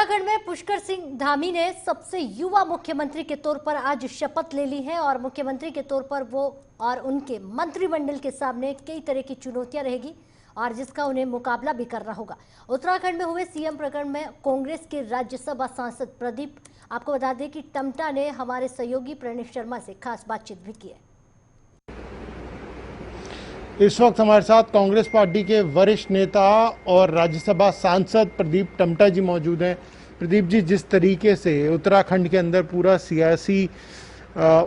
उत्तराखंड में पुष्कर सिंह धामी ने सबसे युवा मुख्यमंत्री के तौर पर आज शपथ ले ली है और मुख्यमंत्री के तौर पर वो और उनके मंत्रिमंडल के सामने कई तरह की चुनौतियां रहेगी और जिसका उन्हें मुकाबला भी करना होगा। उत्तराखंड में हुए सीएम प्रकरण में कांग्रेस के राज्यसभा सांसद प्रदीप, आपको बता दें कि टम्टा ने हमारे सहयोगी प्रणीत शर्मा से खास बातचीत भी की है। इस वक्त हमारे साथ कांग्रेस पार्टी के वरिष्ठ नेता और राज्यसभा सांसद प्रदीप टम्टा जी मौजूद हैं। प्रदीप जी, जिस तरीके से उत्तराखंड के अंदर पूरा सियासी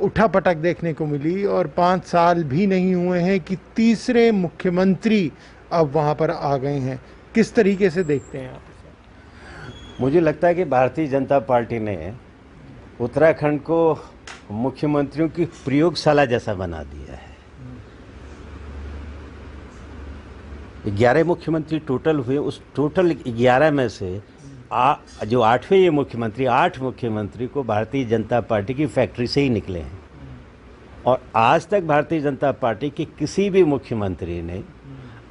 उठापटक देखने को मिली और 5 साल भी नहीं हुए हैं कि तीसरे मुख्यमंत्री अब वहां पर आ गए हैं, किस तरीके से देखते हैं आप? मुझे लगता है कि भारतीय जनता पार्टी ने उत्तराखंड को मुख्यमंत्रियों की प्रयोगशाला जैसा बना दिया है। 11 मुख्यमंत्री टोटल हुए, उस टोटल 11 में से जो 8वें ये मुख्यमंत्री, 8 मुख्यमंत्री को भारतीय जनता पार्टी की फैक्ट्री से ही निकले हैं और आज तक भारतीय जनता पार्टी के किसी भी मुख्यमंत्री ने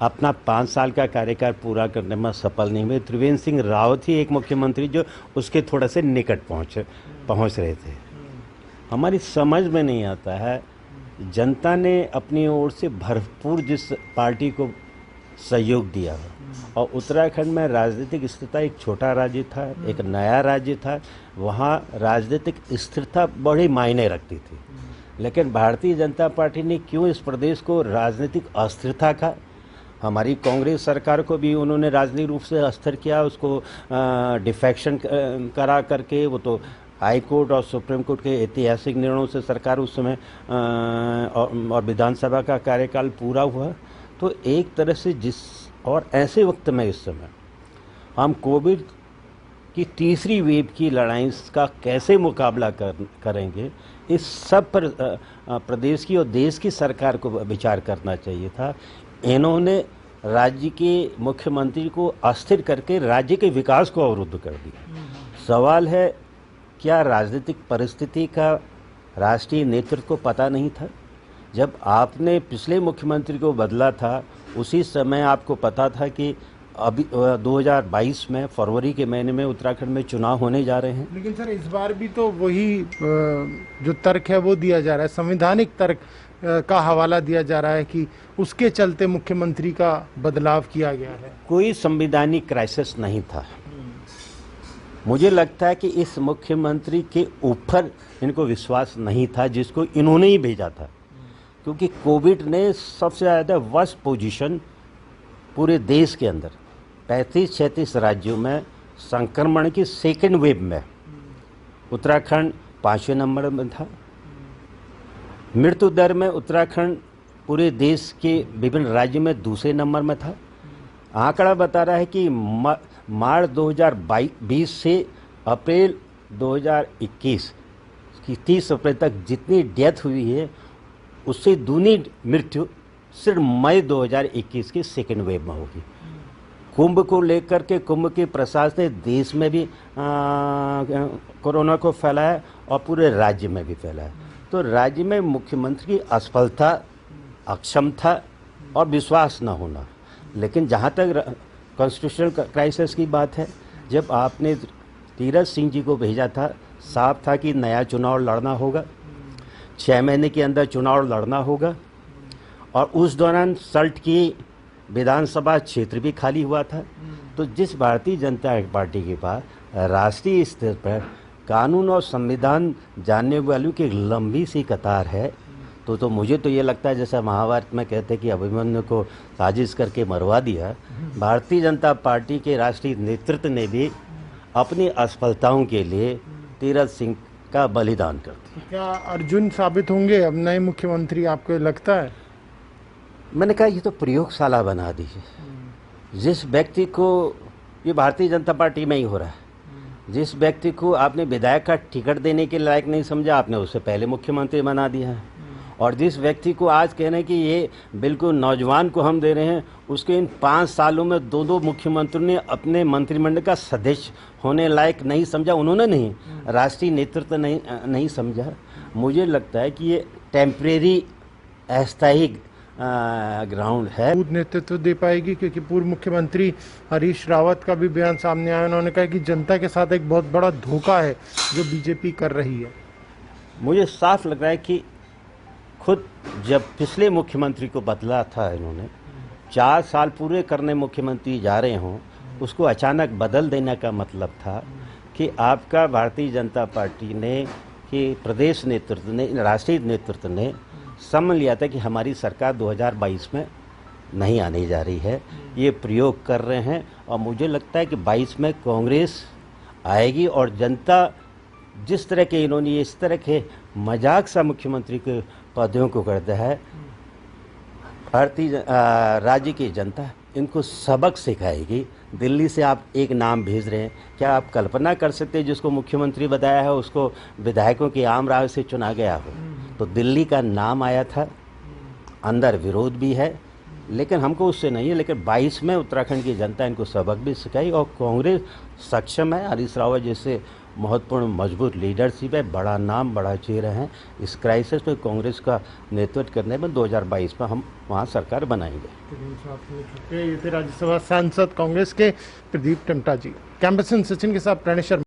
अपना 5 साल का कार्यकाल पूरा करने में सफल नहीं हुए। त्रिवेंद्र सिंह रावत ही एक मुख्यमंत्री जो उसके थोड़ा से निकट पहुंच रहे थे। हमारी समझ में नहीं आता है, जनता ने अपनी ओर से भरपूर जिस पार्टी को सहयोग दिया और उत्तराखंड में राजनीतिक स्थिरता, एक छोटा राज्य था, एक नया राज्य था, वहाँ राजनीतिक स्थिरता बड़ी मायने रखती थी। लेकिन भारतीय जनता पार्टी ने क्यों इस प्रदेश को राजनीतिक अस्थिरता का, हमारी कांग्रेस सरकार को भी उन्होंने राजनीतिक रूप से अस्थिर किया, उसको डिफेक्शन करा करके, वो तो हाई कोर्ट और सुप्रीम कोर्ट के ऐतिहासिक निर्णयों से सरकार उस समय और विधानसभा का कार्यकाल पूरा हुआ। तो एक तरह से और ऐसे वक्त में इस समय हम कोविड की तीसरी वेव की लड़ाई का कैसे मुकाबला करेंगे, इस सब पर प्रदेश की और देश की सरकार को विचार करना चाहिए था। इन्होंने राज्य के मुख्यमंत्री को अस्थिर करके राज्य के विकास को अवरुद्ध कर दिया। सवाल है, क्या राजनीतिक परिस्थिति का राष्ट्रीय नेतृत्व को पता नहीं था? जब आपने पिछले मुख्यमंत्री को बदला था, उसी समय आपको पता था कि अभी 2022 में फरवरी के महीने में उत्तराखंड में चुनाव होने जा रहे हैं। लेकिन सर, इस बार भी तो वही जो तर्क है वो दिया जा रहा है, संवैधानिक तर्क का हवाला दिया जा रहा है कि उसके चलते मुख्यमंत्री का बदलाव किया गया है। कोई संवैधानिक क्राइसिस नहीं था। मुझे लगता है कि इस मुख्यमंत्री के ऊपर इनको विश्वास नहीं था जिसको इन्होंने ही भेजा था, क्योंकि कोविड ने सबसे ज़्यादा वर्स्ट पोजीशन पूरे देश के अंदर 35-36 राज्यों में संक्रमण की सेकेंड वेव में उत्तराखंड 5वें नंबर में था। मृत्यु दर में उत्तराखंड पूरे देश के विभिन्न राज्यों में दूसरे नंबर में था। आंकड़ा बता रहा है कि मार्च 2020 से अप्रैल 2021 की 30 अप्रैल तक जितनी डेथ हुई है उससे दूनी मृत्यु सिर्फ मई 2021 की सेकेंड वेव में होगी। कुंभ को लेकर के कुंभ के प्रसाद से देश में भी कोरोना को फैलाया और पूरे राज्य में भी फैलाया। तो राज्य में मुख्यमंत्री की असफलता, अक्षमता और विश्वास न होना। लेकिन जहाँ तक कॉन्स्टिट्यूशनल क्राइसिस की बात है, जब आपने तीरथ सिंह जी को भेजा था, साफ था कि नया चुनाव लड़ना होगा, 6 महीने के अंदर चुनाव लड़ना होगा और उस दौरान सल्ट की विधानसभा क्षेत्र भी खाली हुआ था। तो जिस भारतीय जनता पार्टी के पास राष्ट्रीय स्तर पर कानून और संविधान जानने वालों की एक लंबी सी कतार है, तो मुझे तो ये लगता है जैसा महाभारत में कहते हैं कि अभिमन्यु को साजिश करके मरवा दिया, भारतीय जनता पार्टी के राष्ट्रीय नेतृत्व ने भी अपनी असफलताओं के लिए तीरथ सिंह का बलिदान कर दिया। क्या अर्जुन साबित होंगे अब नए मुख्यमंत्री, आपको लगता है? मैंने कहा ये तो प्रयोगशाला बना दी है। जिस व्यक्ति को, ये भारतीय जनता पार्टी में ही हो रहा है, जिस व्यक्ति को आपने विधायक का टिकट देने के लायक नहीं समझा, आपने उससे पहले मुख्यमंत्री बना दिया है। और जिस व्यक्ति को आज कह रहे हैं कि ये बिल्कुल नौजवान को हम दे रहे हैं, उसके इन 5 सालों में 2 मुख्यमंत्रियों ने अपने मंत्रिमंडल का सदस्य होने लायक नहीं समझा। उन्होंने नहीं, राष्ट्रीय नेतृत्व नहीं समझा। मुझे लगता है कि ये टेम्परेरी अस्थायी ग्राउंड है। मजबूत नेतृत्व दे पाएगी, क्योंकि पूर्व मुख्यमंत्री हरीश रावत का भी बयान सामने आया। उन्होंने कहा कि जनता के साथ एक बहुत बड़ा धोखा है जो बीजेपी कर रही है। मुझे साफ लग रहा है कि खुद जब पिछले मुख्यमंत्री को बदला था इन्होंने, 4 साल पूरे करने मुख्यमंत्री जा रहे हों, उसको अचानक बदल देने का मतलब था कि आपका भारतीय जनता पार्टी ने, कि प्रदेश नेतृत्व ने, राष्ट्रीय नेतृत्व ने समझ लिया था कि हमारी सरकार 2022 में नहीं आने जा रही है। ये प्रयोग कर रहे हैं और मुझे लगता है कि 22 में कांग्रेस आएगी और जनता जिस तरह के इन्होंने इस तरह के मजाक सा मुख्यमंत्री के पदों को करता है, भारतीय राज्य की जनता इनको सबक सिखाएगी। दिल्ली से आप एक नाम भेज रहे हैं, क्या आप कल्पना कर सकते हैं जिसको मुख्यमंत्री बताया है उसको विधायकों की आम राय से चुना गया हो? तो दिल्ली का नाम आया था, अंदर विरोध भी है, लेकिन हमको उससे नहीं है। लेकिन 22 में उत्तराखंड की जनता इनको सबक भी सिखाई और कांग्रेस सक्षम है। हरीश रावत जैसे महत्वपूर्ण मजबूत लीडरशिप है, बड़ा नाम, बड़ा चेहरा है। इस क्राइसिस में कांग्रेस का नेतृत्व करने में 2022 में हम वहाँ सरकार बनाएंगे। ये थे राज्यसभा सांसद कांग्रेस के प्रदीप टम्टा जी। कैंपस सचिन के साथ प्रणेश शर्मा।